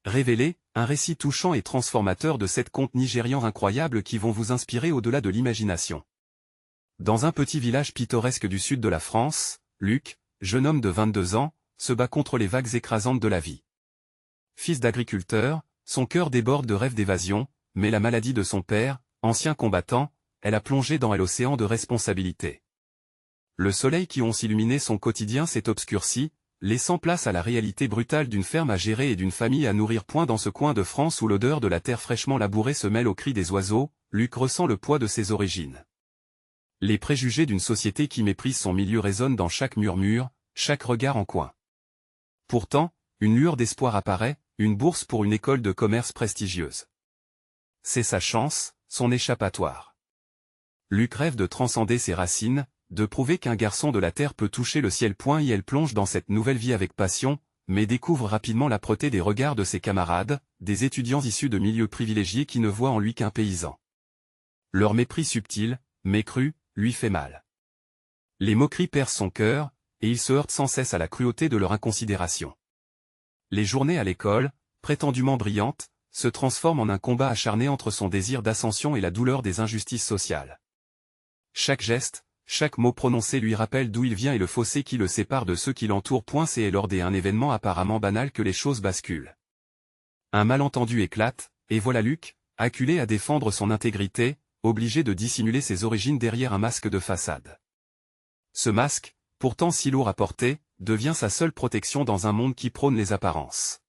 Révélé, un récit touchant et transformateur de 7 contes nigérians incroyables qui vont vous inspirer au-delà de l'imagination. Dans un petit village pittoresque du sud de la France, Luc, jeune homme de 22 ans, se bat contre les vagues écrasantes de la vie. Fils d'agriculteur, son cœur déborde de rêves d'évasion, mais la maladie de son père, ancien combattant, elle a plongé dans l'océan de responsabilité. Le soleil qui once illuminait son quotidien s'est obscurci, laissant place à la réalité brutale d'une ferme à gérer et d'une famille à nourrir. Dans ce coin de France où l'odeur de la terre fraîchement labourée se mêle aux cris des oiseaux, Luc ressent le poids de ses origines. Les préjugés d'une société qui méprise son milieu résonnent dans chaque murmure, chaque regard en coin. Pourtant, une lueur d'espoir apparaît, une bourse pour une école de commerce prestigieuse. C'est sa chance, son échappatoire. Luc rêve de transcender ses racines, de prouver qu'un garçon de la terre peut toucher le ciel. Et elle plonge dans cette nouvelle vie avec passion, mais découvre rapidement l'âpreté des regards de ses camarades, des étudiants issus de milieux privilégiés qui ne voient en lui qu'un paysan. Leur mépris subtil, mais cru, lui fait mal. Les moqueries percent son cœur, et il se heurte sans cesse à la cruauté de leur inconsidération. Les journées à l'école, prétendument brillantes, se transforment en un combat acharné entre son désir d'ascension et la douleur des injustices sociales. Chaque geste, chaque mot prononcé lui rappelle d'où il vient et le fossé qui le sépare de ceux qui l'entourent. C'est lors d'un événement apparemment banal que les choses basculent. Un malentendu éclate, et voilà Luc, acculé à défendre son intégrité, obligé de dissimuler ses origines derrière un masque de façade. Ce masque, pourtant si lourd à porter, devient sa seule protection dans un monde qui prône les apparences.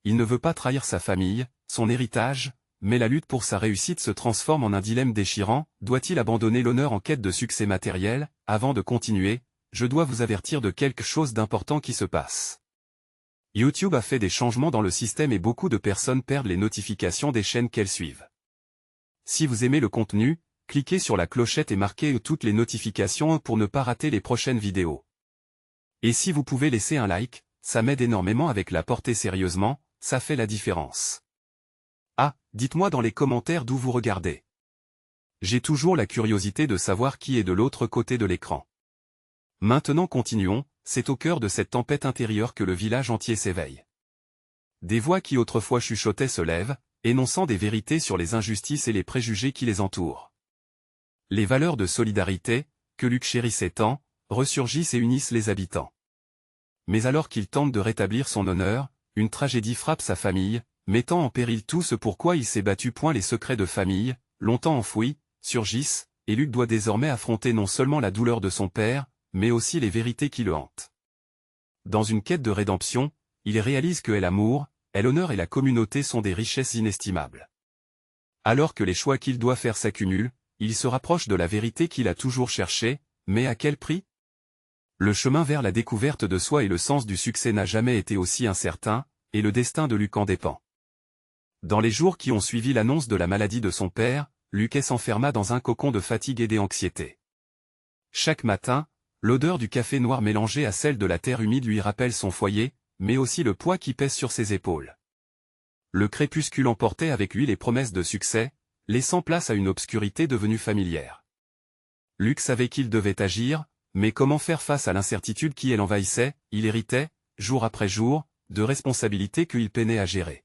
Il ne veut pas trahir sa famille, son héritage, mais la lutte pour sa réussite se transforme en un dilemme déchirant. Doit-il abandonner l'honneur en quête de succès matériel? Avant de continuer, je dois vous avertir de quelque chose d'important qui se passe. YouTube a fait des changements dans le système et beaucoup de personnes perdent les notifications des chaînes qu'elles suivent. Si vous aimez le contenu, cliquez sur la clochette et marquez toutes les notifications pour ne pas rater les prochaines vidéos. Et si vous pouvez laisser un like, ça m'aide énormément avec la portée sérieusement, ça fait la différence. Ah, dites-moi dans les commentaires d'où vous regardez. J'ai toujours la curiosité de savoir qui est de l'autre côté de l'écran. Maintenant continuons, c'est au cœur de cette tempête intérieure que le village entier s'éveille. Des voix qui autrefois chuchotaient se lèvent, énonçant des vérités sur les injustices et les préjugés qui les entourent. Les valeurs de solidarité, que Luc chérissait tant, ressurgissent et unissent les habitants. Mais alors qu'il tente de rétablir son honneur, une tragédie frappe sa famille, mettant en péril tout ce pourquoi il s'est battu. Les secrets de famille, longtemps enfouis, surgissent, et Luc doit désormais affronter non seulement la douleur de son père, mais aussi les vérités qui le hantent. Dans une quête de rédemption, il réalise que l'amour, l'honneur et la communauté sont des richesses inestimables. Alors que les choix qu'il doit faire s'accumulent, il se rapproche de la vérité qu'il a toujours cherchée, mais à quel prix? Le chemin vers la découverte de soi et le sens du succès n'a jamais été aussi incertain, et le destin de Luc en dépend. Dans les jours qui ont suivi l'annonce de la maladie de son père, Luc s'enferma dans un cocon de fatigue et d'anxiété. Chaque matin, l'odeur du café noir mélangée à celle de la terre humide lui rappelle son foyer, mais aussi le poids qui pèse sur ses épaules. Le crépuscule emportait avec lui les promesses de succès, laissant place à une obscurité devenue familière. Luc savait qu'il devait agir, mais comment faire face à l'incertitude qui l'envahissait? Il héritait, jour après jour, de responsabilités qu'il peinait à gérer.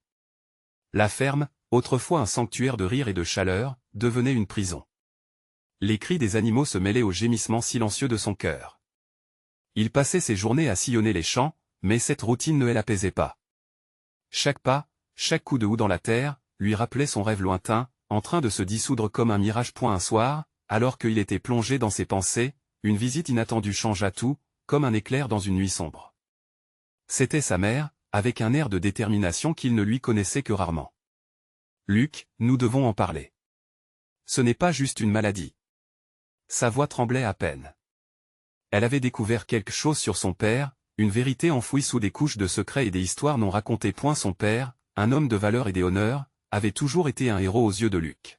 La ferme, autrefois un sanctuaire de rire et de chaleur, devenait une prison. Les cris des animaux se mêlaient aux gémissements silencieux de son cœur. Il passait ses journées à sillonner les champs, mais cette routine ne l'apaisait pas. Chaque pas, chaque coup de houe dans la terre, lui rappelait son rêve lointain, en train de se dissoudre comme un mirage. Un soir, alors qu'il était plongé dans ses pensées, une visite inattendue changea tout, comme un éclair dans une nuit sombre. C'était sa mère, avec un air de détermination qu'il ne lui connaissait que rarement. « Luc, nous devons en parler. Ce n'est pas juste une maladie. » Sa voix tremblait à peine. Elle avait découvert quelque chose sur son père, une vérité enfouie sous des couches de secrets et des histoires non racontées. Son père, un homme de valeur et d'honneur, avait toujours été un héros aux yeux de Luc.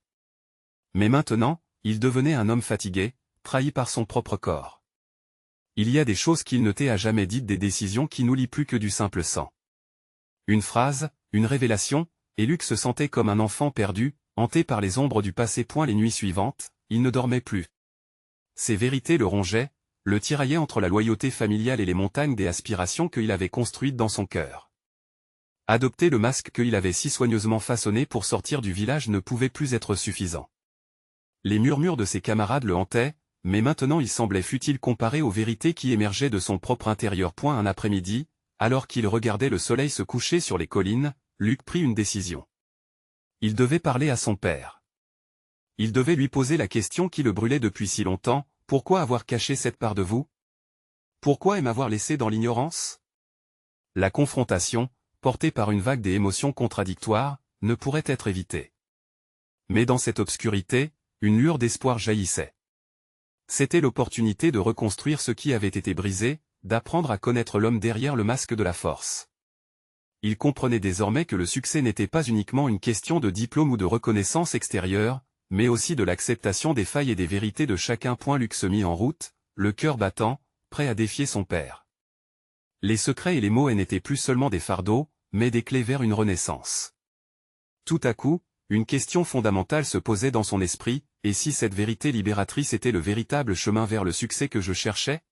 Mais maintenant, il devenait un homme fatigué, trahi par son propre corps. Il y a des choses qu'il ne t'a jamais dites, des décisions qui n'oublient plus que du simple sang. Une phrase, une révélation, et Luc se sentait comme un enfant perdu, hanté par les ombres du passé. Les nuits suivantes, il ne dormait plus. Ces vérités le rongeaient, le tiraillaient entre la loyauté familiale et les montagnes des aspirations qu'il avait construites dans son cœur. Adopter le masque qu'il avait si soigneusement façonné pour sortir du village ne pouvait plus être suffisant. Les murmures de ses camarades le hantaient, mais maintenant il semblait futile comparé aux vérités qui émergeaient de son propre intérieur. Un après-midi, alors qu'il regardait le soleil se coucher sur les collines, Luc prit une décision. Il devait parler à son père. Il devait lui poser la question qui le brûlait depuis si longtemps: pourquoi avoir caché cette part de vous? Pourquoi m'avoir laissé dans l'ignorance? La confrontation, portée par une vague des émotions contradictoires, ne pourrait être évitée. Mais dans cette obscurité, une lueur d'espoir jaillissait. C'était l'opportunité de reconstruire ce qui avait été brisé, d'apprendre à connaître l'homme derrière le masque de la force. Il comprenait désormais que le succès n'était pas uniquement une question de diplôme ou de reconnaissance extérieure, mais aussi de l'acceptation des failles et des vérités de chacun. Luc se mit en route, le cœur battant, prêt à défier son père. Les secrets et les mots n'étaient plus seulement des fardeaux, mais des clés vers une renaissance. Tout à coup, une question fondamentale se posait dans son esprit: et si cette vérité libératrice était le véritable chemin vers le succès que je cherchais?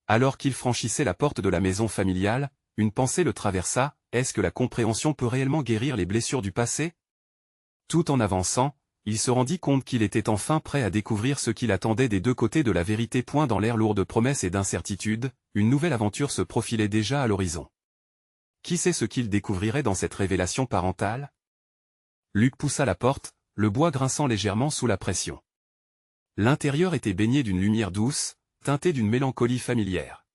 Alors qu'il franchissait la porte de la maison familiale, une pensée le traversa: est-ce que la compréhension peut réellement guérir les blessures du passé? Tout en avançant, il se rendit compte qu'il était enfin prêt à découvrir ce qu'il attendait des deux côtés de la vérité. Dans l'air lourd de promesses et d'incertitudes, une nouvelle aventure se profilait déjà à l'horizon. Qui sait ce qu'il découvrirait dans cette révélation parentale? Luc poussa la porte, le bois grinçant légèrement sous la pression. L'intérieur était baigné d'une lumière douce, teintée d'une mélancolie familière.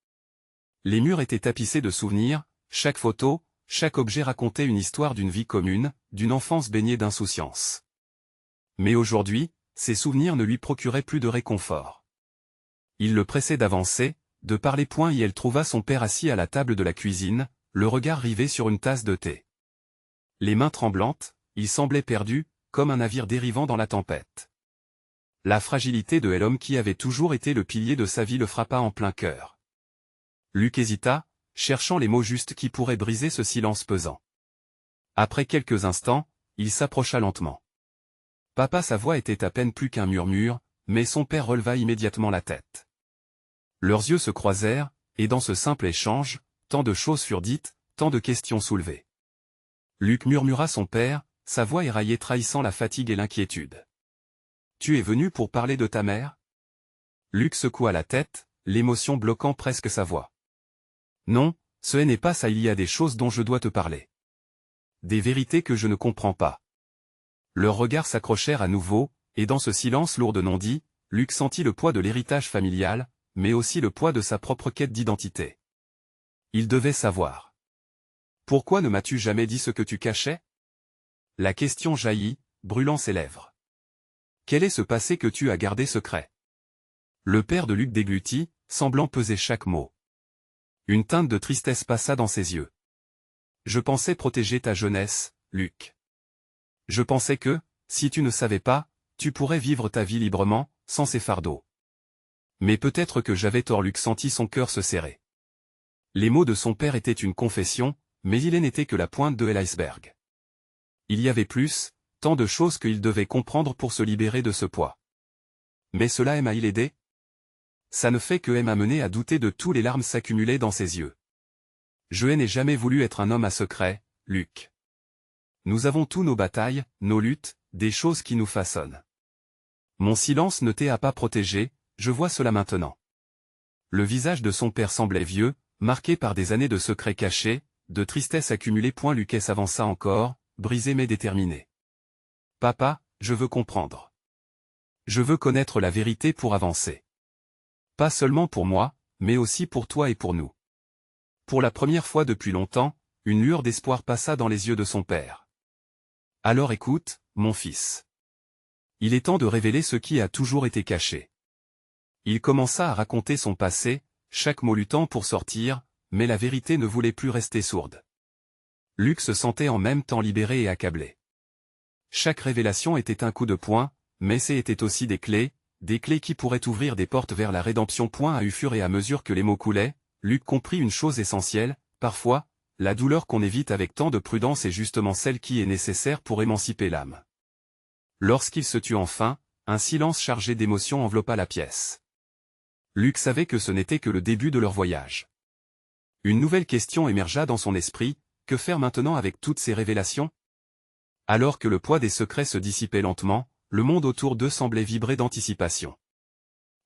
Les murs étaient tapissés de souvenirs, chaque photo, chaque objet racontait une histoire d'une vie commune, d'une enfance baignée d'insouciance. Mais aujourd'hui, ces souvenirs ne lui procuraient plus de réconfort. Il le pressait d'avancer, de parler. Et elle trouva son père assis à la table de la cuisine, le regard rivé sur une tasse de thé. Les mains tremblantes, il semblait perdu, comme un navire dérivant dans la tempête. La fragilité de l'homme qui avait toujours été le pilier de sa vie le frappa en plein cœur. Luc hésita, cherchant les mots justes qui pourraient briser ce silence pesant. Après quelques instants, il s'approcha lentement. Papa, sa voix était à peine plus qu'un murmure, mais son père releva immédiatement la tête. Leurs yeux se croisèrent, et dans ce simple échange, tant de choses furent dites, tant de questions soulevées. Luc murmura son père, sa voix éraillée trahissant la fatigue et l'inquiétude. « Tu es venu pour parler de ta mère ?» Luc secoua la tête, l'émotion bloquant presque sa voix. « Non, ce n'est pas ça, il y a des choses dont je dois te parler. Des vérités que je ne comprends pas. » Leurs regards s'accrochèrent à nouveau, et dans ce silence lourd de non-dits, Luc sentit le poids de l'héritage familial, mais aussi le poids de sa propre quête d'identité. Il devait savoir. « Pourquoi ne m'as-tu jamais dit ce que tu cachais ?» La question jaillit, brûlant ses lèvres. « Quel est ce passé que tu as gardé secret ?» Le père de Luc déglutit, semblant peser chaque mot. Une teinte de tristesse passa dans ses yeux. « Je pensais protéger ta jeunesse, Luc. Je pensais que, si tu ne savais pas, tu pourrais vivre ta vie librement, sans ces fardeaux. Mais peut-être que j'avais tort. » Luc sentit son cœur se serrer. Les mots de son père étaient une confession, mais il n'était que la pointe de l'iceberg. Il y avait plus, tant de choses qu'il devait comprendre pour se libérer de ce poids. Mais cela m'a aidé. Ça ne fait que m'amener à douter de tous les larmes s'accumulaient dans ses yeux. Je n'ai jamais voulu être un homme à secret, Luc. Nous avons tous nos batailles, nos luttes, des choses qui nous façonnent. Mon silence ne t'a pas protégé, je vois cela maintenant. Le visage de son père semblait vieux, marqué par des années de secrets cachés, de tristesse accumulée. Luc s'avança encore, brisé mais déterminé. Papa, je veux comprendre. Je veux connaître la vérité pour avancer. Pas seulement pour moi, mais aussi pour toi et pour nous. Pour la première fois depuis longtemps, une lueur d'espoir passa dans les yeux de son père. Alors écoute, mon fils. Il est temps de révéler ce qui a toujours été caché. Il commença à raconter son passé, chaque mot luttant pour sortir, mais la vérité ne voulait plus rester sourde. Luc se sentait en même temps libéré et accablé. Chaque révélation était un coup de poing, mais c'était aussi des clés qui pourraient ouvrir des portes vers la rédemption. Au fur et à mesure que les mots coulaient, Luc comprit une chose essentielle: parfois, la douleur qu'on évite avec tant de prudence est justement celle qui est nécessaire pour émanciper l'âme. Lorsqu'il se tut enfin, un silence chargé d'émotions enveloppa la pièce. Luc savait que ce n'était que le début de leur voyage. Une nouvelle question émergea dans son esprit: que faire maintenant avec toutes ces révélations? Alors que le poids des secrets se dissipait lentement, le monde autour d'eux semblait vibrer d'anticipation.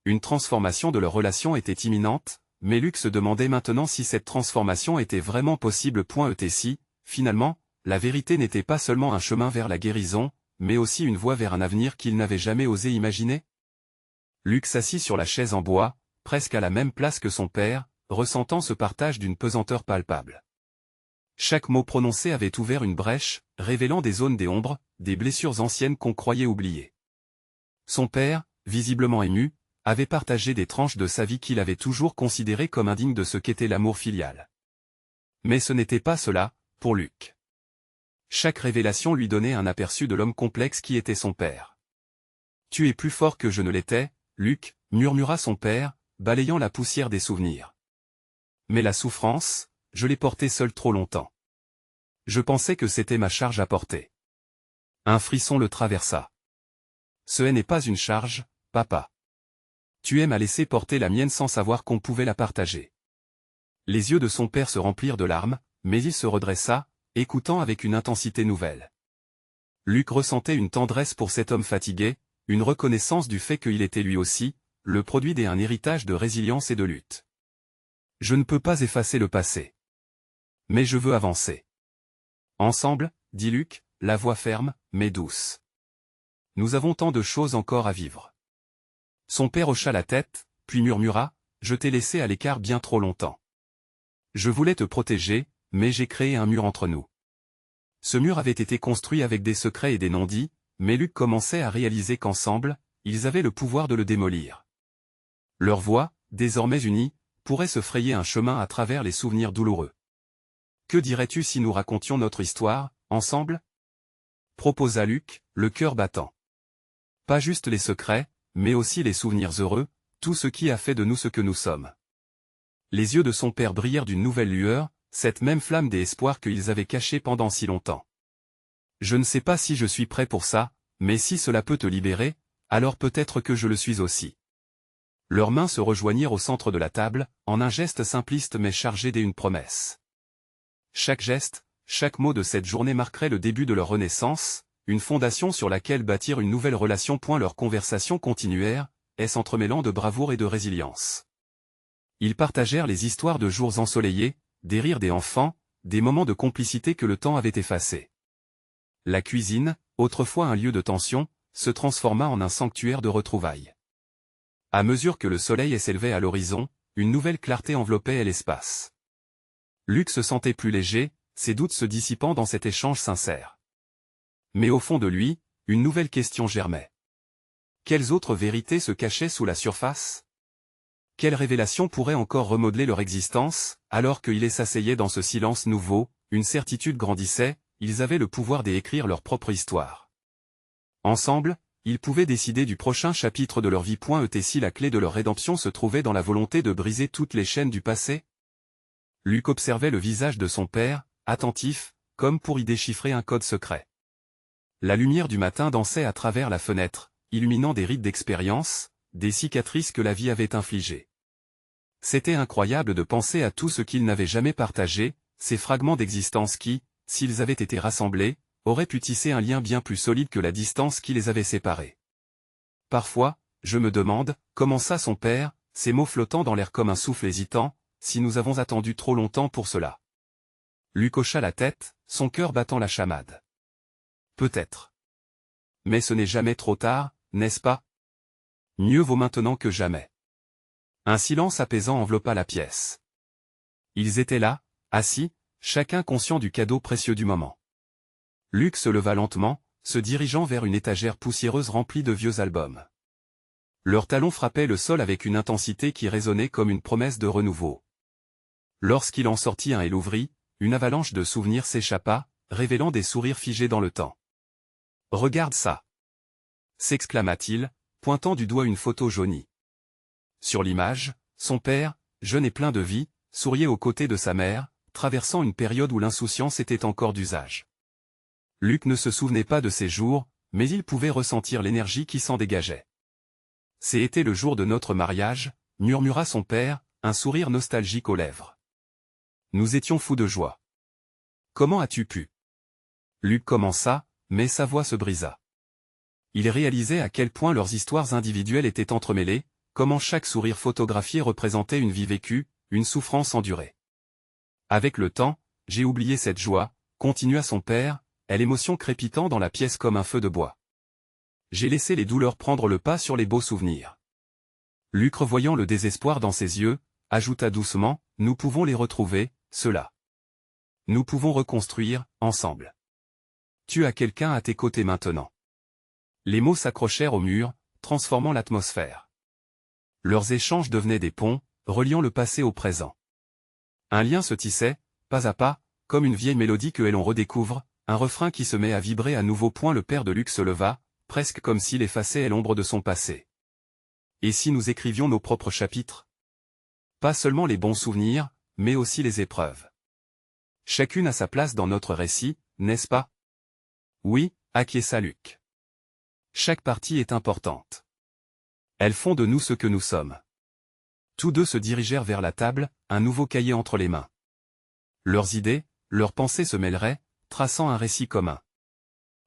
Une transformation de leur relation était imminente, mais Luc se demandait maintenant si cette transformation était vraiment possible. Et si, finalement, la vérité n'était pas seulement un chemin vers la guérison, mais aussi une voie vers un avenir qu'il n'avait jamais osé imaginer? Luc s'assit sur la chaise en bois, presque à la même place que son père, ressentant ce partage d'une pesanteur palpable. Chaque mot prononcé avait ouvert une brèche, révélant des zones d'ombre, des blessures anciennes qu'on croyait oubliées. Son père, visiblement ému, avait partagé des tranches de sa vie qu'il avait toujours considérées comme indignes de ce qu'était l'amour filial. Mais ce n'était pas cela, pour Luc. Chaque révélation lui donnait un aperçu de l'homme complexe qui était son père. « Tu es plus fort que je ne l'étais, Luc, » murmura son père, balayant la poussière des souvenirs. Mais la souffrance, je l'ai portée seule trop longtemps. Je pensais que c'était ma charge à porter. Un frisson le traversa. Ce n'est pas une charge, papa. Tu aimes à laisser porter la mienne sans savoir qu'on pouvait la partager. Les yeux de son père se remplirent de larmes, mais il se redressa, écoutant avec une intensité nouvelle. Luc ressentait une tendresse pour cet homme fatigué, une reconnaissance du fait qu'il était lui aussi, le produit d'un héritage de résilience et de lutte. Je ne peux pas effacer le passé. Mais je veux avancer. Ensemble, dit Luc, la voix ferme, mais douce. Nous avons tant de choses encore à vivre. Son père hocha la tête, puis murmura, je t'ai laissé à l'écart bien trop longtemps. Je voulais te protéger, mais j'ai créé un mur entre nous. Ce mur avait été construit avec des secrets et des non-dits, mais Luc commençait à réaliser qu'ensemble, ils avaient le pouvoir de le démolir. Leurs voix, désormais unies, pourraient se frayer un chemin à travers les souvenirs douloureux. Que dirais-tu si nous racontions notre histoire, ensemble? Proposa Luc, le cœur battant. Pas juste les secrets, mais aussi les souvenirs heureux, tout ce qui a fait de nous ce que nous sommes. Les yeux de son père brillèrent d'une nouvelle lueur, cette même flamme des espoirs qu'ils avaient cachés pendant si longtemps. Je ne sais pas si je suis prêt pour ça, mais si cela peut te libérer, alors peut-être que je le suis aussi. Leurs mains se rejoignirent au centre de la table, en un geste simpliste mais chargé d'une promesse. Chaque geste, chaque mot de cette journée marquerait le début de leur renaissance, une fondation sur laquelle bâtir une nouvelle relation. Leurs conversations continuèrent, s'entremêlant de bravoure et de résilience. Ils partagèrent les histoires de jours ensoleillés, des rires des enfants, des moments de complicité que le temps avait effacés. La cuisine, autrefois un lieu de tension, se transforma en un sanctuaire de retrouvailles. À mesure que le soleil s'élevait à l'horizon, une nouvelle clarté enveloppait l'espace. Luc se sentait plus léger, ses doutes se dissipant dans cet échange sincère. Mais au fond de lui, une nouvelle question germait. Quelles autres vérités se cachaient sous la surface? Quelles révélations pourraient encore remodeler leur existence, alors qu'ils s'asseyaient dans ce silence nouveau, une certitude grandissait, ils avaient le pouvoir d'écrire leur propre histoire. Ensemble, ils pouvaient décider du prochain chapitre de leur vie. Et si la clé de leur rédemption se trouvait dans la volonté de briser toutes les chaînes du passé? Luc observait le visage de son père, attentif, comme pour y déchiffrer un code secret. La lumière du matin dansait à travers la fenêtre, illuminant des rides d'expérience, des cicatrices que la vie avait infligées. C'était incroyable de penser à tout ce qu'ils n'avaient jamais partagé, ces fragments d'existence qui, s'ils avaient été rassemblés, auraient pu tisser un lien bien plus solide que la distance qui les avait séparés. Parfois, je me demande, commença son père, ses mots flottant dans l'air comme un souffle hésitant, si nous avons attendu trop longtemps pour cela. Luc hocha la tête, son cœur battant la chamade. Peut-être. Mais ce n'est jamais trop tard, n'est-ce pas? Mieux vaut maintenant que jamais. Un silence apaisant enveloppa la pièce. Ils étaient là, assis, chacun conscient du cadeau précieux du moment. Luc se leva lentement, se dirigeant vers une étagère poussiéreuse remplie de vieux albums. Leurs talons frappaient le sol avec une intensité qui résonnait comme une promesse de renouveau. Lorsqu'il en sortit un et l'ouvrit, une avalanche de souvenirs s'échappa, révélant des sourires figés dans le temps. « Regarde ça !» s'exclama-t-il, pointant du doigt une photo jaunie. Sur l'image, son père, jeune et plein de vie, souriait aux côtés de sa mère, traversant une période où l'insouciance était encore d'usage. Luc ne se souvenait pas de ces jours, mais il pouvait ressentir l'énergie qui s'en dégageait. « C'était le jour de notre mariage », murmura son père, un sourire nostalgique aux lèvres. Nous étions fous de joie. Comment as-tu pu? Luc commença, mais sa voix se brisa. Il réalisait à quel point leurs histoires individuelles étaient entremêlées, comment chaque sourire photographié représentait une vie vécue, une souffrance endurée. Avec le temps, j'ai oublié cette joie, continua son père, l'émotion crépitant dans la pièce comme un feu de bois. J'ai laissé les douleurs prendre le pas sur les beaux souvenirs. Luc, revoyant le désespoir dans ses yeux, ajouta doucement, nous pouvons les retrouver, ceux-là. Nous pouvons reconstruire, ensemble. Tu as quelqu'un à tes côtés maintenant. Les mots s'accrochèrent au mur, transformant l'atmosphère. Leurs échanges devenaient des ponts, reliant le passé au présent. Un lien se tissait, pas à pas, comme une vieille mélodie que l'on redécouvre, un refrain qui se met à vibrer à nouveau. Le père de Luc se leva, presque comme s'il effaçait l'ombre de son passé. Et si nous écrivions nos propres chapitres? Pas seulement les bons souvenirs, mais aussi les épreuves. Chacune a sa place dans notre récit, n'est-ce pas? Oui, acquiesça Luc. Chaque partie est importante. Elles font de nous ce que nous sommes. Tous deux se dirigèrent vers la table, un nouveau cahier entre les mains. Leurs idées, leurs pensées se mêleraient, traçant un récit commun.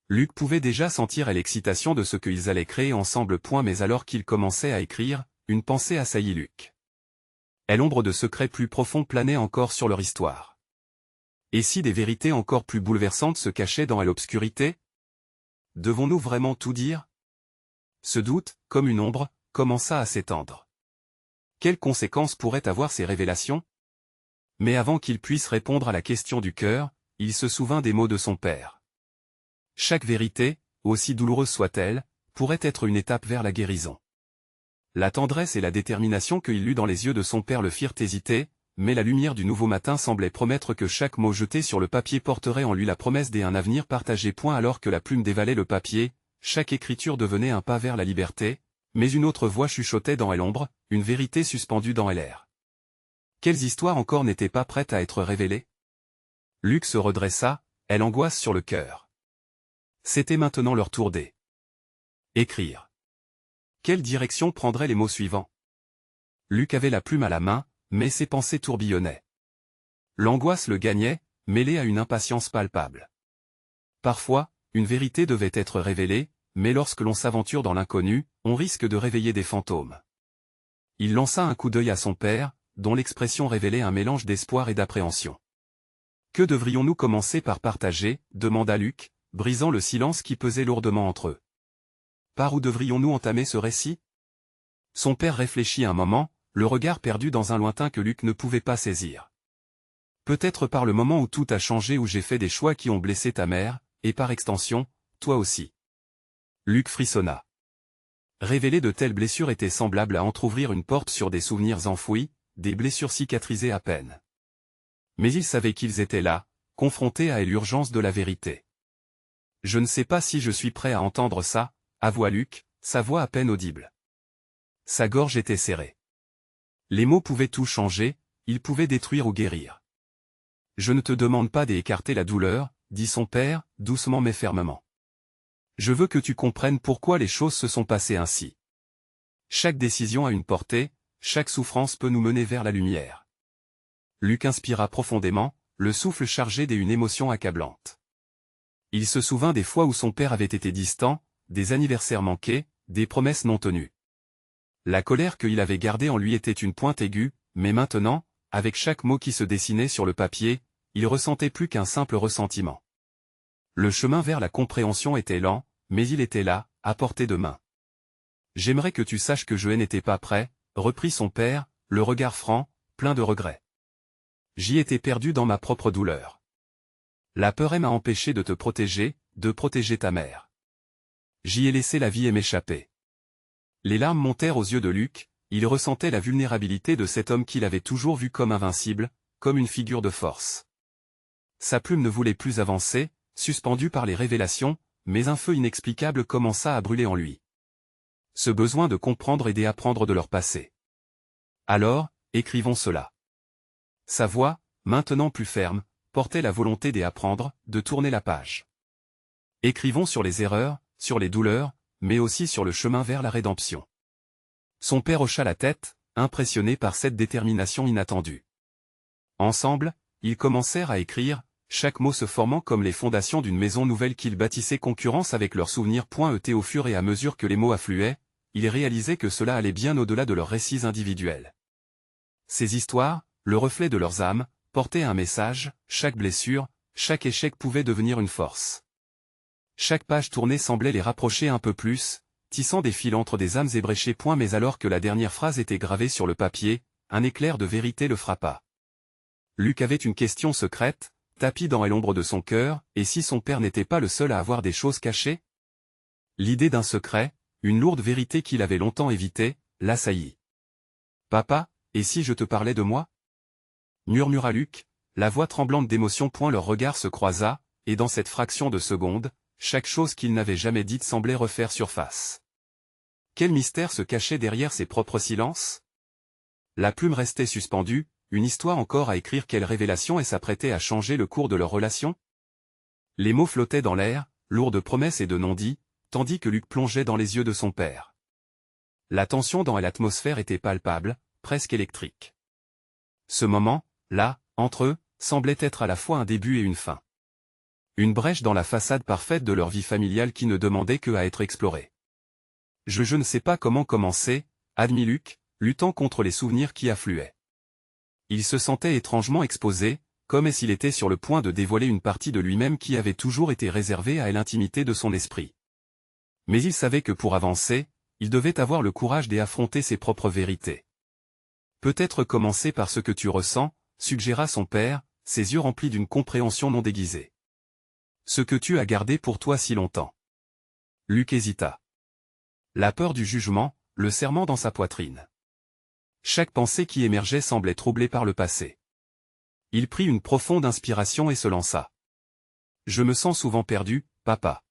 Luc pouvait déjà sentir l'excitation de ce qu'ils allaient créer ensemble. Mais alors qu'ils commençaient à écrire, une pensée assaillit Luc. L'ombre de secrets plus profonds planait encore sur leur histoire. Et si des vérités encore plus bouleversantes se cachaient dans l'obscurité? Devons-nous vraiment tout dire? Ce doute, comme une ombre, commença à s'étendre. Quelles conséquences pourraient avoir ces révélations? Mais avant qu'il puisse répondre à la question du cœur, il se souvint des mots de son père. Chaque vérité, aussi douloureuse soit-elle, pourrait être une étape vers la guérison. La tendresse et la détermination qu'il lut dans les yeux de son père le firent hésiter, mais la lumière du nouveau matin semblait promettre que chaque mot jeté sur le papier porterait en lui la promesse d'un avenir partagé. Alors que la plume dévalait le papier, chaque écriture devenait un pas vers la liberté, mais une autre voix chuchotait dans l'ombre, une vérité suspendue dans l'air. Quelles histoires encore n'étaient pas prêtes à être révélées? Luc se redressa, l'angoisse sur le cœur. C'était maintenant leur tour d'écrire. Quelle direction prendraient les mots suivants? Luc avait la plume à la main, mais ses pensées tourbillonnaient. L'angoisse le gagnait, mêlée à une impatience palpable. Parfois, une vérité devait être révélée, mais lorsque l'on s'aventure dans l'inconnu, on risque de réveiller des fantômes. Il lança un coup d'œil à son père, dont l'expression révélait un mélange d'espoir et d'appréhension. Que devrions-nous commencer par partager? Demanda Luc, brisant le silence qui pesait lourdement entre eux. Par où devrions-nous entamer ce récit? Son père réfléchit un moment, le regard perdu dans un lointain que Luc ne pouvait pas saisir. Peut-être par le moment où tout a changé, où j'ai fait des choix qui ont blessé ta mère, et par extension, toi aussi. Luc frissonna. Révéler de telles blessures était semblable à entr'ouvrir une porte sur des souvenirs enfouis, des blessures cicatrisées à peine. Mais il savait qu'ils étaient là, confrontés à l'urgence de la vérité. Je ne sais pas si je suis prêt à entendre ça, avoua Luc, sa voix à peine audible. Sa gorge était serrée. Les mots pouvaient tout changer, ils pouvaient détruire ou guérir. Je ne te demande pas d'écarter la douleur, dit son père, doucement mais fermement. Je veux que tu comprennes pourquoi les choses se sont passées ainsi. Chaque décision a une portée, chaque souffrance peut nous mener vers la lumière. Luc inspira profondément, le souffle chargé d'une émotion accablante. Il se souvint des fois où son père avait été distant, des anniversaires manqués, des promesses non tenues. La colère qu'il avait gardée en lui était une pointe aiguë, mais maintenant, avec chaque mot qui se dessinait sur le papier, il ressentait plus qu'un simple ressentiment. Le chemin vers la compréhension était lent, mais il était là, à portée de main. J'aimerais que tu saches que je n'étais pas prêt, reprit son père, le regard franc, plein de regrets. J'y étais perdu dans ma propre douleur. La peur m'a empêché de te protéger, de protéger ta mère. J'y ai laissé la vie et m'échapper. Les larmes montèrent aux yeux de Luc, il ressentait la vulnérabilité de cet homme qu'il avait toujours vu comme invincible, comme une figure de force. Sa plume ne voulait plus avancer, suspendue par les révélations, mais un feu inexplicable commença à brûler en lui. Ce besoin de comprendre et d'apprendre de leur passé. Alors, écrivons cela. Sa voix, maintenant plus ferme, portait la volonté d'apprendre, de tourner la page. Écrivons sur les erreurs, sur les douleurs, mais aussi sur le chemin vers la rédemption. Son père hocha la tête, impressionné par cette détermination inattendue. Ensemble, ils commencèrent à écrire, chaque mot se formant comme les fondations d'une maison nouvelle qu'il bâtissait concurrence avec leurs souvenirs. Au fur et à mesure que les mots affluaient, il réalisait que cela allait bien au-delà de leurs récits individuels. Ces histoires, le reflet de leurs âmes, portaient un message, chaque blessure, chaque échec pouvait devenir une force. Chaque page tournée semblait les rapprocher un peu plus, tissant des fils entre des âmes ébréchées. Mais alors que la dernière phrase était gravée sur le papier, un éclair de vérité le frappa. Luc avait une question secrète, tapie dans l'ombre de son cœur, et si son père n'était pas le seul à avoir des choses cachées? L'idée d'un secret, une lourde vérité qu'il avait longtemps évitée, l'assaillit. « Papa, et si je te parlais de moi ?» murmura Luc, la voix tremblante d'émotion. Leur regard se croisa, et dans cette fraction de seconde, chaque chose qu'il n'avait jamais dite semblait refaire surface. Quel mystère se cachait derrière ses propres silences? La plume restait suspendue, une histoire encore à écrire. Quelle révélation s'apprêtait à changer le cours de leur relation? Les mots flottaient dans l'air, lourds de promesses et de non-dits, tandis que Luc plongeait dans les yeux de son père. La tension dans l'atmosphère était palpable, presque électrique. Ce moment, là, entre eux, semblait être à la fois un début et une fin. Une brèche dans la façade parfaite de leur vie familiale qui ne demandait que à être explorée. Je ne sais pas comment commencer, admit Luc, luttant contre les souvenirs qui affluaient. Il se sentait étrangement exposé, comme s'il était sur le point de dévoiler une partie de lui-même qui avait toujours été réservée à l'intimité de son esprit. Mais il savait que pour avancer, il devait avoir le courage d'affronter ses propres vérités. Peut-être commencer par ce que tu ressens, suggéra son père, ses yeux remplis d'une compréhension non déguisée. Ce que tu as gardé pour toi si longtemps. Luc hésita. La peur du jugement, le serrement dans sa poitrine. Chaque pensée qui émergeait semblait troublée par le passé. Il prit une profonde inspiration et se lança. « Je me sens souvent perdu, papa.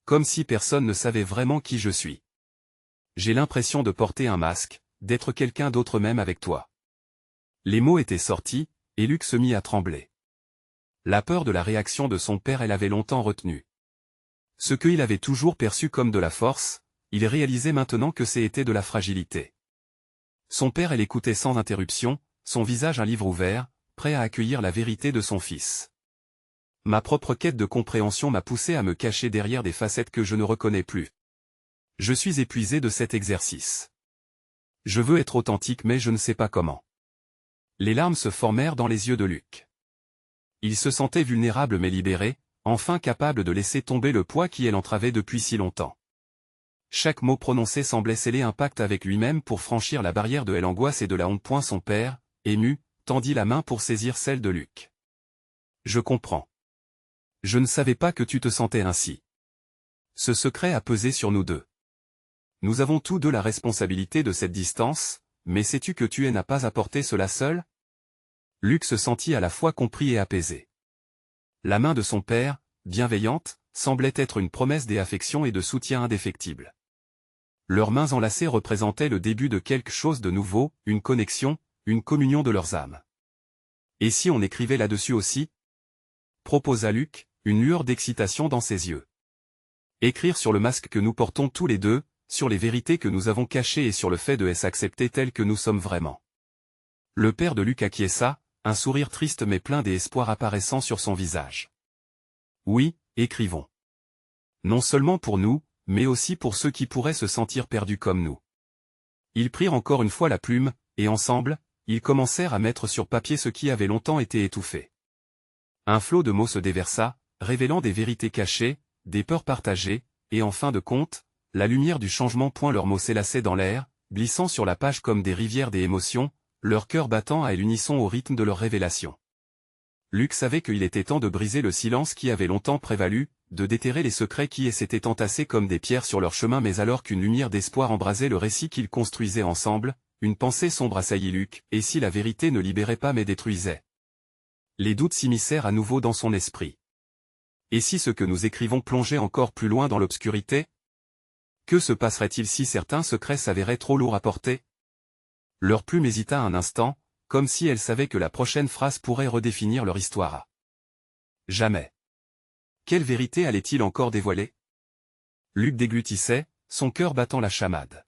Comme si personne ne savait vraiment qui je suis. J'ai l'impression de porter un masque, d'être quelqu'un d'autre même avec toi. » Les mots étaient sortis, et Luc se mit à trembler. La peur de la réaction de son père l'avait longtemps retenu. Ce qu'il avait toujours perçu comme de la force, il réalisait maintenant que c'était de la fragilité. Son père l'écoutait sans interruption, son visage un livre ouvert, prêt à accueillir la vérité de son fils. Ma propre quête de compréhension m'a poussé à me cacher derrière des facettes que je ne reconnais plus. Je suis épuisé de cet exercice. Je veux être authentique mais je ne sais pas comment. Les larmes se formèrent dans les yeux de Luc. Il se sentait vulnérable mais libéré, enfin capable de laisser tomber le poids qui l'entravait depuis si longtemps. Chaque mot prononcé semblait sceller un pacte avec lui-même pour franchir la barrière de l'angoisse et de la honte. Son père, ému, tendit la main pour saisir celle de Luc. « Je comprends. Je ne savais pas que tu te sentais ainsi. Ce secret a pesé sur nous deux. Nous avons tous deux la responsabilité de cette distance, mais sais-tu que tu n'as pas apporté cela seul ?» Luc se sentit à la fois compris et apaisé. La main de son père, bienveillante, semblait être une promesse d'affection et de soutien indéfectible. Leurs mains enlacées représentaient le début de quelque chose de nouveau, une connexion, une communion de leurs âmes. « Et si on écrivait là-dessus aussi ?» proposa Luc, une lueur d'excitation dans ses yeux. « Écrire sur le masque que nous portons tous les deux, sur les vérités que nous avons cachées et sur le fait de s'accepter tel que nous sommes vraiment. » Le père de Luc acquiesça, un sourire triste mais plein d'espoir apparaissant sur son visage. « Oui, écrivons. Non seulement pour nous, mais aussi pour ceux qui pourraient se sentir perdus comme nous. » Ils prirent encore une fois la plume, et ensemble, ils commencèrent à mettre sur papier ce qui avait longtemps été étouffé. Un flot de mots se déversa, révélant des vérités cachées, des peurs partagées, et en fin de compte, la lumière du changement. Leurs mots s'élassaient dans l'air, glissant sur la page comme des rivières des émotions, leur cœur battant à l'unisson au rythme de leur révélation. Luc savait qu'il était temps de briser le silence qui avait longtemps prévalu, de déterrer les secrets qui s'étaient entassés comme des pierres sur leur chemin. Mais alors qu'une lumière d'espoir embrasait le récit qu'ils construisaient ensemble, une pensée sombre assaillit Luc, et si la vérité ne libérait pas mais détruisait? Les doutes s'immiscèrent à nouveau dans son esprit. Et si ce que nous écrivons plongeait encore plus loin dans l'obscurité? Que se passerait-il si certains secrets s'avéraient trop lourds à porter? Leur plume hésita un instant, comme si elle savait que la prochaine phrase pourrait redéfinir leur histoire. Jamais. Quelle vérité allait-il encore dévoiler? Luc déglutissait, son cœur battant la chamade.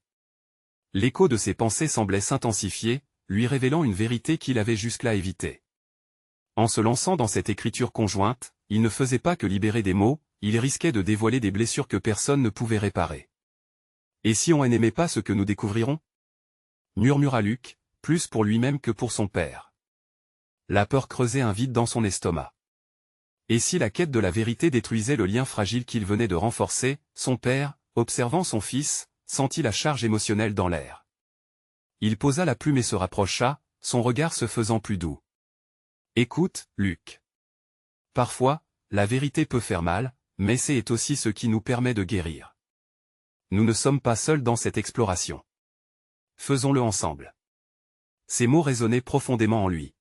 L'écho de ses pensées semblait s'intensifier, lui révélant une vérité qu'il avait jusque-là évitée. En se lançant dans cette écriture conjointe, il ne faisait pas que libérer des mots, il risquait de dévoiler des blessures que personne ne pouvait réparer. Et si on n'aimait pas ce que nous découvrirons? Murmura Luc, plus pour lui-même que pour son père. La peur creusait un vide dans son estomac. Et si la quête de la vérité détruisait le lien fragile qu'il venait de renforcer, son père, observant son fils, sentit la charge émotionnelle dans l'air. Il posa la plume et se rapprocha, son regard se faisant plus doux. Écoute, Luc. Parfois, la vérité peut faire mal, mais c'est aussi ce qui nous permet de guérir. Nous ne sommes pas seuls dans cette exploration. Faisons-le ensemble. Ces mots résonnaient profondément en lui.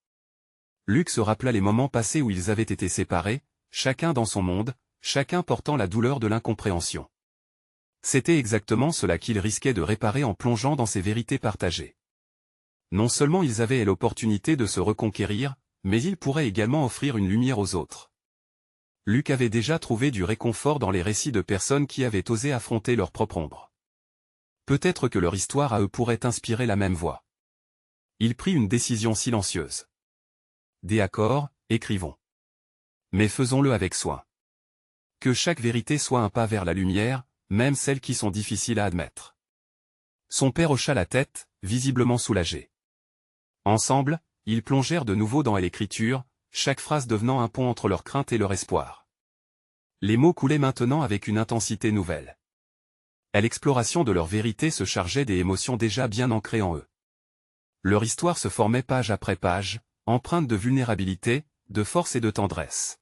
Luc se rappela les moments passés où ils avaient été séparés, chacun dans son monde, chacun portant la douleur de l'incompréhension. C'était exactement cela qu'il risquait de réparer en plongeant dans ces vérités partagées. Non seulement ils avaient l'opportunité de se reconquérir, mais ils pourraient également offrir une lumière aux autres. Luc avait déjà trouvé du réconfort dans les récits de personnes qui avaient osé affronter leur propre ombre. Peut-être que leur histoire à eux pourrait inspirer la même voie. Il prit une décision silencieuse. D'accord, écrivons. Mais faisons-le avec soin. Que chaque vérité soit un pas vers la lumière, même celles qui sont difficiles à admettre. Son père hocha la tête, visiblement soulagé. Ensemble, ils plongèrent de nouveau dans l'écriture, chaque phrase devenant un pont entre leur crainte et leur espoir. Les mots coulaient maintenant avec une intensité nouvelle. L'exploration de leur vérité se chargeait des émotions déjà bien ancrées en eux. Leur histoire se formait page après page, empreinte de vulnérabilité, de force et de tendresse.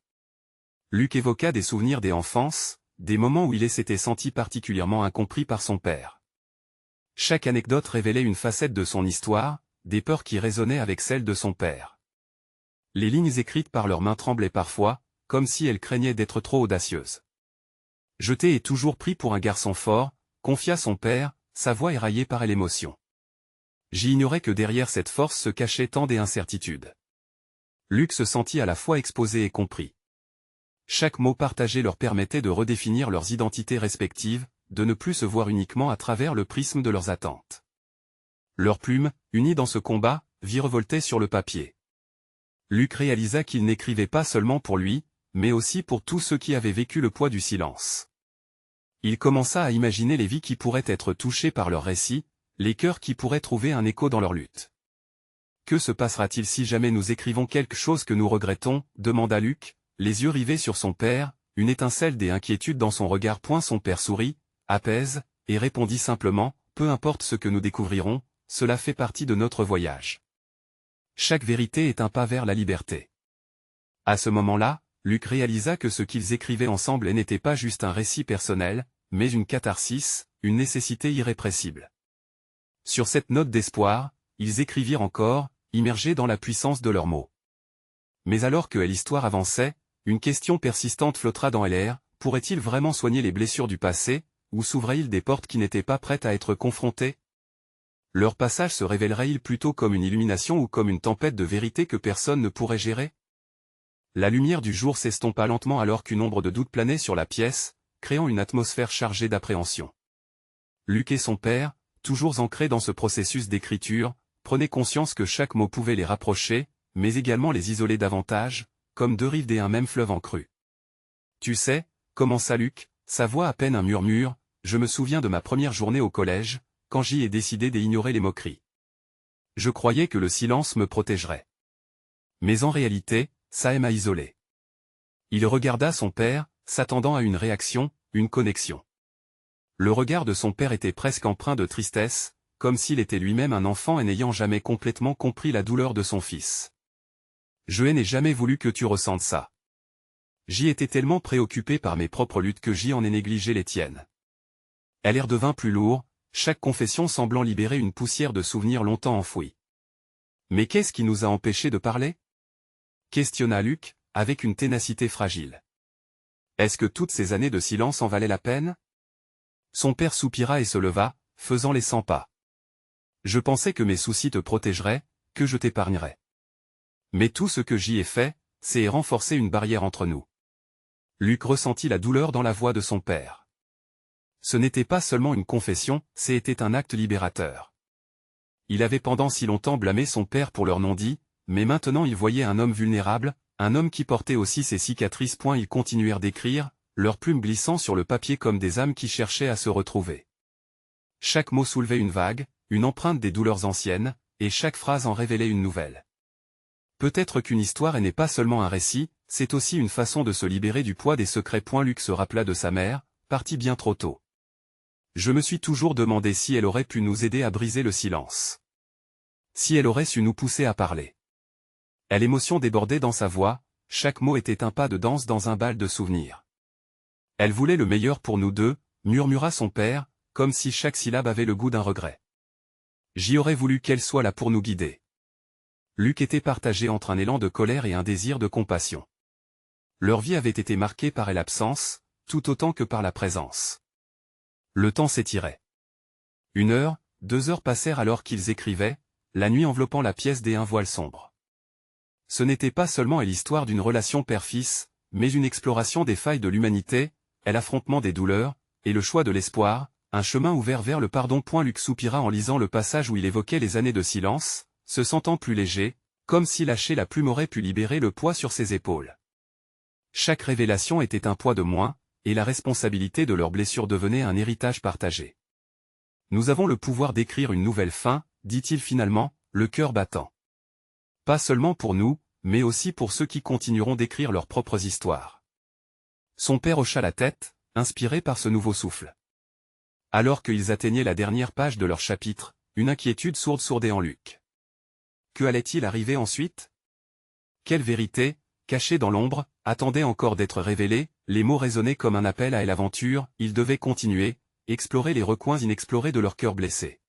Luc évoqua des souvenirs d'enfance, des moments où il s'était senti particulièrement incompris par son père. Chaque anecdote révélait une facette de son histoire, des peurs qui résonnaient avec celles de son père. Les lignes écrites par leurs mains tremblaient parfois, comme si elles craignaient d'être trop audacieuses. « Je t'ai toujours pris pour un garçon fort », confia son père, sa voix éraillée par l'émotion. J'ignorais que derrière cette force se cachaient tant d'incertitudes. Luc se sentit à la fois exposé et compris. Chaque mot partagé leur permettait de redéfinir leurs identités respectives, de ne plus se voir uniquement à travers le prisme de leurs attentes. Leurs plumes, unies dans ce combat, virevoltaient sur le papier. Luc réalisa qu'il n'écrivait pas seulement pour lui, mais aussi pour tous ceux qui avaient vécu le poids du silence. Il commença à imaginer les vies qui pourraient être touchées par leur récit, les cœurs qui pourraient trouver un écho dans leur lutte. « Que se passera-t-il si jamais nous écrivons quelque chose que nous regrettons ?» demanda Luc, les yeux rivés sur son père, une étincelle d'inquiétude dans son regard. Son père sourit, apaise, et répondit simplement, « Peu importe ce que nous découvrirons, cela fait partie de notre voyage. Chaque vérité est un pas vers la liberté. » À ce moment-là, Luc réalisa que ce qu'ils écrivaient ensemble n'était pas juste un récit personnel, mais une catharsis, une nécessité irrépressible. Sur cette note d'espoir, ils écrivirent encore, immergés dans la puissance de leurs mots. Mais alors que l'histoire avançait, une question persistante flottera dans l'air, pourrait-il vraiment soigner les blessures du passé, ou s'ouvrait-il des portes qui n'étaient pas prêtes à être confrontées? Leur passage se révélerait-il plutôt comme une illumination ou comme une tempête de vérité que personne ne pourrait gérer? La lumière du jour s'estompa lentement alors qu'une ombre de doute planait sur la pièce, créant une atmosphère chargée d'appréhension. Luc et son père, toujours ancrés dans ce processus d'écriture, prenaient conscience que chaque mot pouvait les rapprocher, mais également les isoler davantage, comme deux rives d'un même fleuve en crue. « Tu sais, commença Luc, sa voix à peine un murmure, je me souviens de ma première journée au collège, quand j'y ai décidé d'ignorer les moqueries. Je croyais que le silence me protégerait. Mais en réalité, ça m'a isolé. » Il regarda son père, s'attendant à une réaction, une connexion. Le regard de son père était presque empreint de tristesse, comme s'il était lui-même un enfant et n'ayant jamais complètement compris la douleur de son fils. « Je n'ai jamais voulu que tu ressentes ça. J'y étais tellement préoccupé par mes propres luttes que j'y en ai négligé les tiennes. » L'air devint plus lourd, chaque confession semblant libérer une poussière de souvenirs longtemps enfouis. « Mais qu'est-ce qui nous a empêchés de parler ?» questionna Luc, avec une ténacité fragile. « Est-ce que toutes ces années de silence en valaient la peine ?» Son père soupira et se leva, faisant les 100 pas. « Je pensais que mes soucis te protégeraient, que je t'épargnerais. Mais tout ce que j'y ai fait, c'est renforcer une barrière entre nous. » Luc ressentit la douleur dans la voix de son père. Ce n'était pas seulement une confession, c'était un acte libérateur. Il avait pendant si longtemps blâmé son père pour leur non-dit, mais maintenant il voyait un homme vulnérable, un homme qui portait aussi ses cicatrices. Ils continuèrent d'écrire, leurs plumes glissant sur le papier comme des âmes qui cherchaient à se retrouver. Chaque mot soulevait une vague, une empreinte des douleurs anciennes, et chaque phrase en révélait une nouvelle. Peut-être qu'une histoire n'est pas seulement un récit, c'est aussi une façon de se libérer du poids des secrets. Luc se rappela de sa mère, partie bien trop tôt. Je me suis toujours demandé si elle aurait pu nous aider à briser le silence. Si elle aurait su nous pousser à parler. L'émotion débordait dans sa voix, chaque mot était un pas de danse dans un bal de souvenirs. Elle voulait le meilleur pour nous deux, murmura son père, comme si chaque syllabe avait le goût d'un regret. J'y aurais voulu qu'elle soit là pour nous guider. Luc était partagé entre un élan de colère et un désir de compassion. Leur vie avait été marquée par l'absence, tout autant que par la présence. Le temps s'étirait. 1 heure, 2 heures passèrent alors qu'ils écrivaient, la nuit enveloppant la pièce d'un voile sombre. Ce n'était pas seulement l'histoire d'une relation père-fils, mais une exploration des failles de l'humanité, l'affrontement des douleurs, et le choix de l'espoir, un chemin ouvert vers le pardon. Luc soupira en lisant le passage où il évoquait les années de silence, se sentant plus léger, comme si lâcher la plume aurait pu libérer le poids sur ses épaules. Chaque révélation était un poids de moins, et la responsabilité de leurs blessures devenait un héritage partagé. Nous avons le pouvoir d'écrire une nouvelle fin, dit-il finalement, le cœur battant. Pas seulement pour nous, mais aussi pour ceux qui continueront d'écrire leurs propres histoires. Son père hocha la tête, inspiré par ce nouveau souffle. Alors qu'ils atteignaient la dernière page de leur chapitre, une inquiétude sourde sourdait en Luc. Que allait-il arriver ensuite? Quelle vérité, cachée dans l'ombre, attendait encore d'être révélée? Les mots résonnaient comme un appel à l'aventure, ils devaient continuer, explorer les recoins inexplorés de leur cœur blessé.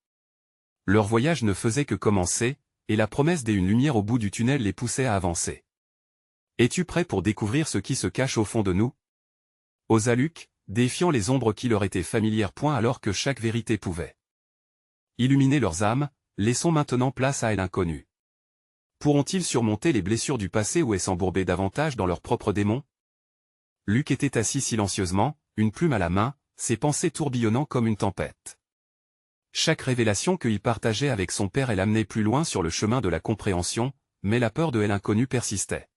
Leur voyage ne faisait que commencer, et la promesse d'une lumière au bout du tunnel les poussait à avancer. Es-tu prêt pour découvrir ce qui se cache au fond de nous? Osa Luc, défiant les ombres qui leur étaient familières. Alors que chaque vérité pouvait illuminer leurs âmes, laissons maintenant place à l'inconnu. Pourront-ils surmonter les blessures du passé ou s'embourber davantage dans leurs propres démons? Luc était assis silencieusement, une plume à la main, ses pensées tourbillonnant comme une tempête. Chaque révélation qu'il partageait avec son père l'amenait plus loin sur le chemin de la compréhension, mais la peur de l'inconnu persistait.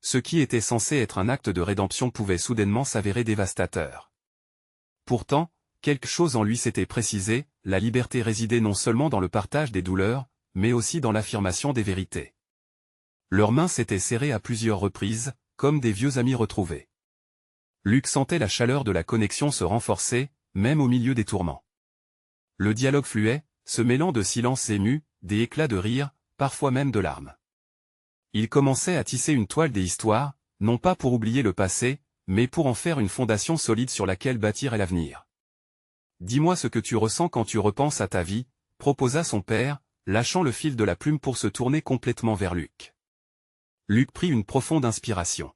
Ce qui était censé être un acte de rédemption pouvait soudainement s'avérer dévastateur. Pourtant, quelque chose en lui s'était précisé, la liberté résidait non seulement dans le partage des douleurs, mais aussi dans l'affirmation des vérités. Leurs mains s'étaient serrées à plusieurs reprises, comme des vieux amis retrouvés. Luc sentait la chaleur de la connexion se renforcer, même au milieu des tourments. Le dialogue fluait, se mêlant de silences émus, des éclats de rire, parfois même de larmes. Il commençait à tisser une toile des histoires, non pas pour oublier le passé, mais pour en faire une fondation solide sur laquelle bâtir l'avenir. Dis-moi ce que tu ressens quand tu repenses à ta vie, proposa son père, lâchant le fil de la plume pour se tourner complètement vers Luc. Luc prit une profonde inspiration.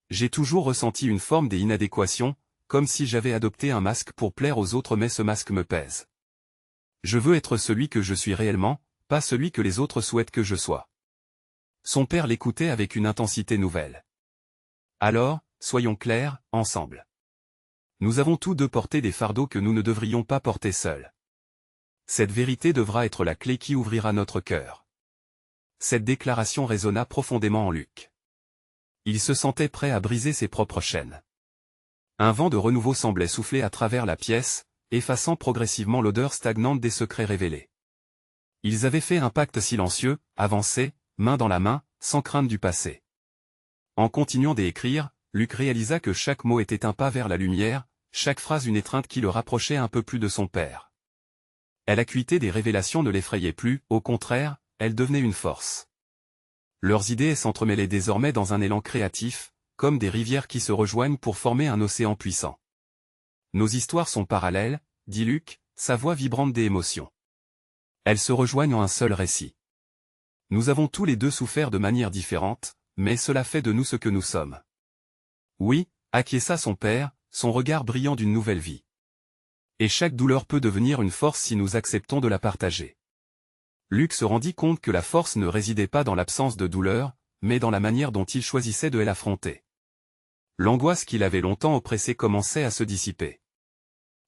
J'ai toujours ressenti une forme d'inadéquation, comme si j'avais adopté un masque pour plaire aux autres, mais ce masque me pèse. Je veux être celui que je suis réellement, pas celui que les autres souhaitent que je sois. Son père l'écoutait avec une intensité nouvelle. Alors, soyons clairs, ensemble. Nous avons tous deux porté des fardeaux que nous ne devrions pas porter seuls. Cette vérité devra être la clé qui ouvrira notre cœur. Cette déclaration résonna profondément en Luc. Il se sentait prêt à briser ses propres chaînes. Un vent de renouveau semblait souffler à travers la pièce, effaçant progressivement l'odeur stagnante des secrets révélés. Ils avaient fait un pacte silencieux, avancé, main dans la main, sans crainte du passé. En continuant d'écrire, Luc réalisa que chaque mot était un pas vers la lumière, chaque phrase une étreinte qui le rapprochait un peu plus de son père. L'acuité des révélations ne l'effrayait plus, au contraire, elle devenait une force. Leurs idées s'entremêlaient désormais dans un élan créatif, comme des rivières qui se rejoignent pour former un océan puissant. Nos histoires sont parallèles, dit Luc, sa voix vibrante d'émotion. Elles se rejoignent en un seul récit. Nous avons tous les deux souffert de manière différente, mais cela fait de nous ce que nous sommes. Oui, acquiesça son père, son regard brillant d'une nouvelle vie. Et chaque douleur peut devenir une force si nous acceptons de la partager. Luc se rendit compte que la force ne résidait pas dans l'absence de douleur, mais dans la manière dont il choisissait de l'affronter. L'angoisse qui l'avait longtemps oppressé commençait à se dissiper.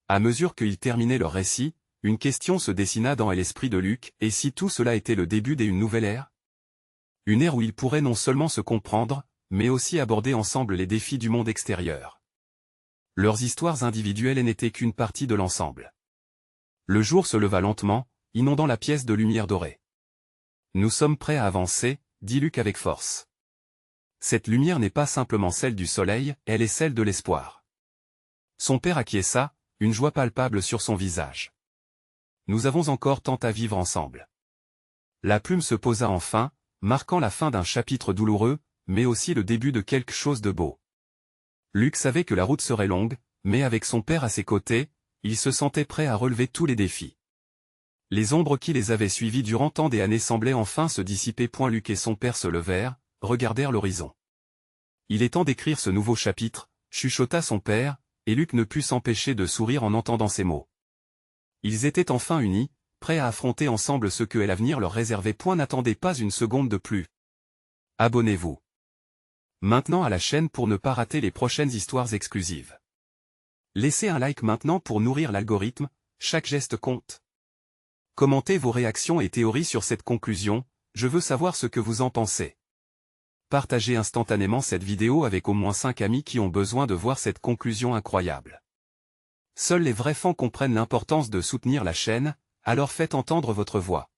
À mesure qu'ils terminaient leur récit, une question se dessina dans l'esprit de Luc, et si tout cela était le début d'une nouvelle ère? Une ère où ils pourraient non seulement se comprendre, mais aussi aborder ensemble les défis du monde extérieur. Leurs histoires individuelles n'étaient qu'une partie de l'ensemble. Le jour se leva lentement, inondant la pièce de lumière dorée. « Nous sommes prêts à avancer », dit Luke avec force. Cette lumière n'est pas simplement celle du soleil, elle est celle de l'espoir. Son père acquiesça, une joie palpable sur son visage. Nous avons encore tant à vivre ensemble. La plume se posa enfin, marquant la fin d'un chapitre douloureux, mais aussi le début de quelque chose de beau. Luke savait que la route serait longue, mais avec son père à ses côtés, il se sentait prêt à relever tous les défis. Les ombres qui les avaient suivis durant tant d'années semblaient enfin se dissiper. Luke et son père se levèrent, regardèrent l'horizon. Il est temps d'écrire ce nouveau chapitre, chuchota son père, et Luke ne put s'empêcher de sourire en entendant ces mots. Ils étaient enfin unis, prêts à affronter ensemble ce que l'avenir leur réservait. N'attendez pas une seconde de plus. Abonnez-vous maintenant à la chaîne pour ne pas rater les prochaines histoires exclusives. Laissez un like maintenant pour nourrir l'algorithme, chaque geste compte. Commentez vos réactions et théories sur cette conclusion, je veux savoir ce que vous en pensez. Partagez instantanément cette vidéo avec au moins 5 amis qui ont besoin de voir cette conclusion incroyable. Seuls les vrais fans comprennent l'importance de soutenir la chaîne, alors faites entendre votre voix.